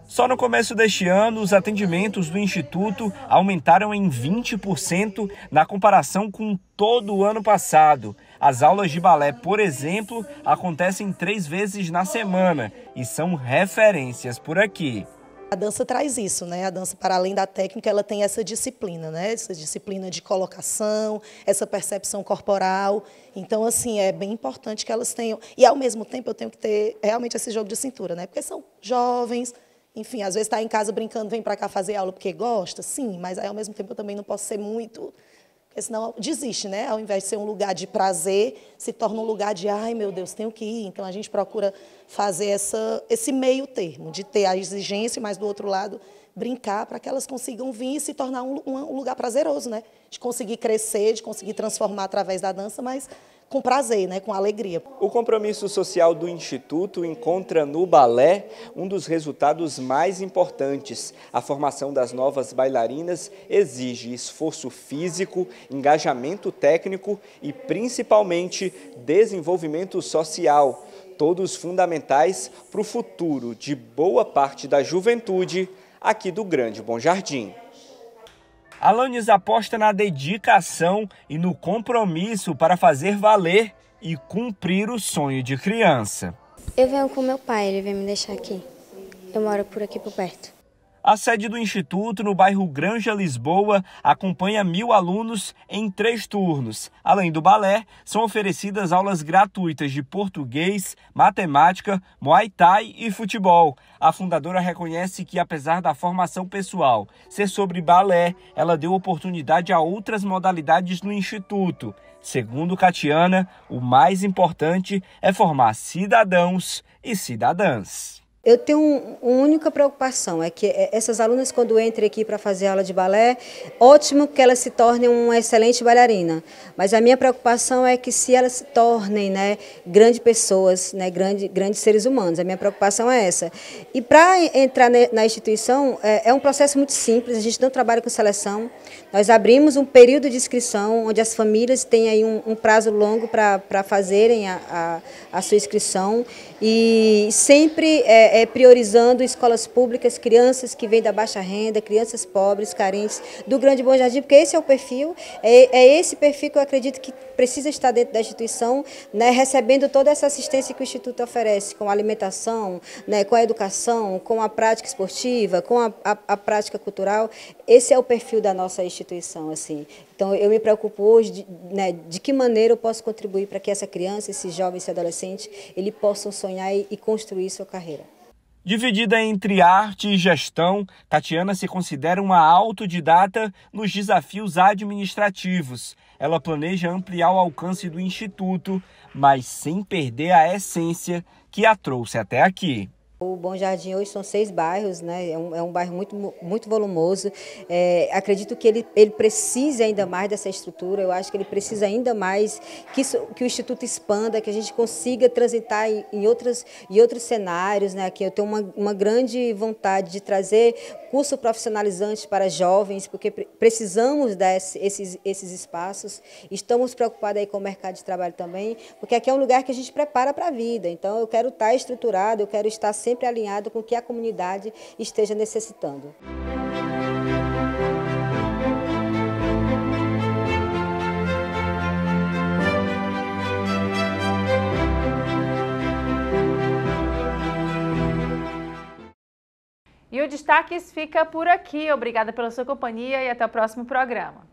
Só no começo deste ano, os atendimentos do Instituto aumentaram em 20% na comparação com todo o ano passado. As aulas de balé, por exemplo, acontecem 3 vezes na semana e são referências por aqui. A dança traz isso, né? A dança, para além da técnica, ela tem essa disciplina, né? Essa disciplina de colocação, essa percepção corporal. Então, assim, é bem importante que elas tenham. E, ao mesmo tempo, eu tenho que ter realmente esse jogo de cintura, né? Porque são jovens, enfim, às vezes está em casa brincando, vem para cá fazer aula porque gosta, sim, mas aí, ao mesmo tempo, eu também não posso ser muito... Porque senão desiste, né? Ao invés de ser um lugar de prazer, se torna um lugar de, ai, meu Deus, tenho que ir. Então, a gente procura fazer esse meio termo, de ter a exigência, mas, do outro lado, brincar para que elas consigam vir e se tornar um lugar prazeroso, né? De conseguir crescer, de conseguir transformar através da dança, mas com prazer, né? Com alegria. O compromisso social do Instituto encontra no balé um dos resultados mais importantes. A formação das novas bailarinas exige esforço físico, engajamento técnico e, principalmente, desenvolvimento social. Todos fundamentais para o futuro de boa parte da juventude aqui do Grande Bom Jardim. Alanis aposta na dedicação e no compromisso para fazer valer e cumprir o sonho de criança. Eu venho com meu pai, ele veio me deixar aqui. Eu moro por aqui por perto. A sede do Instituto, no bairro Granja, Lisboa, acompanha 1.000 alunos em 3 turnos. Além do balé, são oferecidas aulas gratuitas de português, matemática, muay thai e futebol. A fundadora reconhece que, apesar da formação pessoal ser sobre balé, ela deu oportunidade a outras modalidades no Instituto. Segundo Catiana, o mais importante é formar cidadãos e cidadãs. Eu tenho uma única preocupação, é que essas alunas, quando entrem aqui para fazer aula de balé, ótimo que elas se tornem uma excelente bailarina, mas a minha preocupação é que se elas se tornem, né, grandes pessoas, né, grandes seres humanos, a minha preocupação é essa. E para entrar na instituição, é um processo muito simples, a gente não trabalha com seleção, nós abrimos um período de inscrição, onde as famílias têm aí um prazo longo para fazerem a sua inscrição, e sempre priorizando escolas públicas, crianças que vêm da baixa renda, crianças pobres, carentes, do Grande Bom Jardim, porque esse é o perfil, é esse perfil que eu acredito que precisa estar dentro da instituição, né, recebendo toda essa assistência que o Instituto oferece, com a alimentação, né, com a educação, com a prática esportiva, com a prática cultural. Esse é o perfil da nossa instituição, assim. Então, eu me preocupo hoje de que maneira eu posso contribuir para que essa criança, esse jovem, esse adolescente, ele possam sonhar e construir sua carreira. Dividida entre arte e gestão, Catiana se considera uma autodidata nos desafios administrativos. Ela planeja ampliar o alcance do Instituto, mas sem perder a essência que a trouxe até aqui. O Bom Jardim hoje são 6 bairros, né? É um bairro muito volumoso. Acredito que ele precisa ainda mais dessa estrutura, eu acho que ele precisa ainda mais que o Instituto expanda, que a gente consiga transitar em outros cenários, né? Que eu tenho uma grande vontade de trazer curso profissionalizante para jovens, porque precisamos desses espaços. Estamos preocupados aí com o mercado de trabalho também, porque aqui é um lugar que a gente prepara para a vida. Então, eu quero estar estruturado, eu quero estar sempre alinhado com o que a comunidade esteja necessitando. E o Destaques fica por aqui. Obrigada pela sua companhia e até o próximo programa.